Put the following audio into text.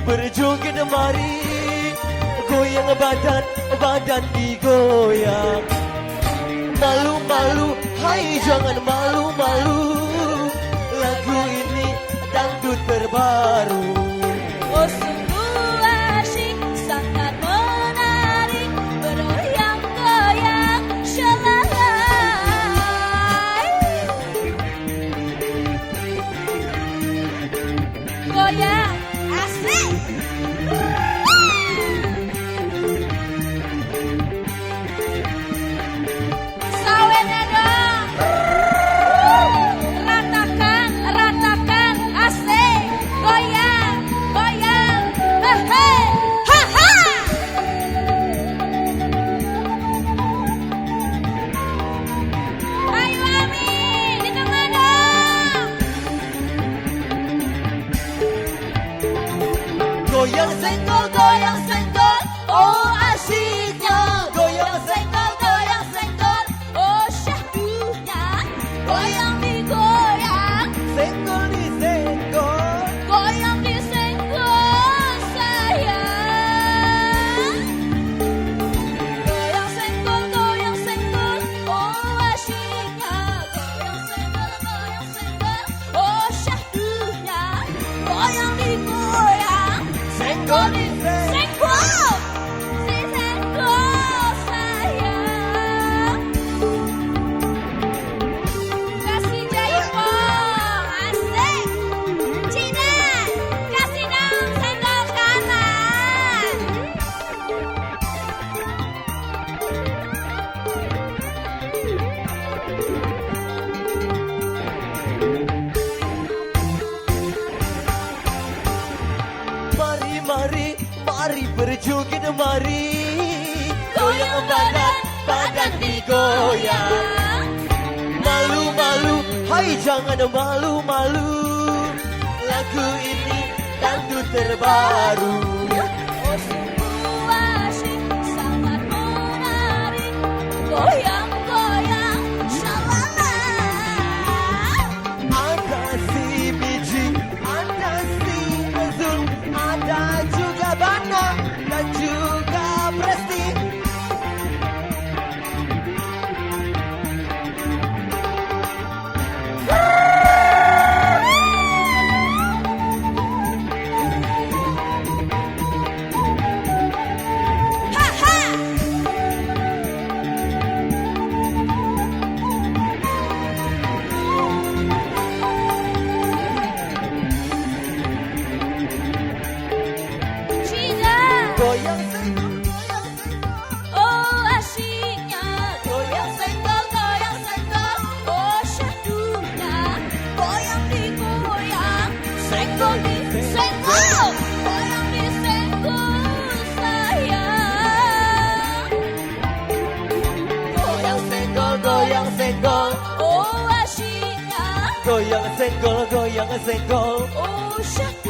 berjoget mari, goyang badan, badan digoyang. Malu-malu, hai jangan malu-malu, lagu ini dangdut terbaru. Oh sungguh asyik, sangat menarik, beroyang-goyang shalai. Goyang, asik. Sawennya dong. Ratakan, ratakan, asik. Goyang, goyang, hehe, haha. Ayo Ami, di tengah dong. Goyang senggol, oh asyiknya. Goyang senggol, Oh syahdunya, goyang digoyang, senggol di senggol. goyang disenggol sayang. Goyang senggol, oh asyiknya. Goyang senggol, oh syahdunya, goyang digoyang, Senggol di senggol, si senggol sayang. Kasih jaipong, asik. Cina, kasih dong senggol kanan. Mari, mari, mari berjoget mari, goyang badan, badan digoyang. Malu-malu, hai jangan malu-malu, lagu ini dangdut terbaru. Oh sungguh asyik, sangat menarik, goyang-goyang shalala. Ada si biji, ada si Zul, ada juga Bana dan juga Presti. Cina, Goyang senggol, oh asyiknya, goyang senggol, oh syahdunya, goyang digoyang, senggol disenggol, goyang disenggol sayang. goyang senggol, Oh asyiknya, goyang senggol, oh syahdunya.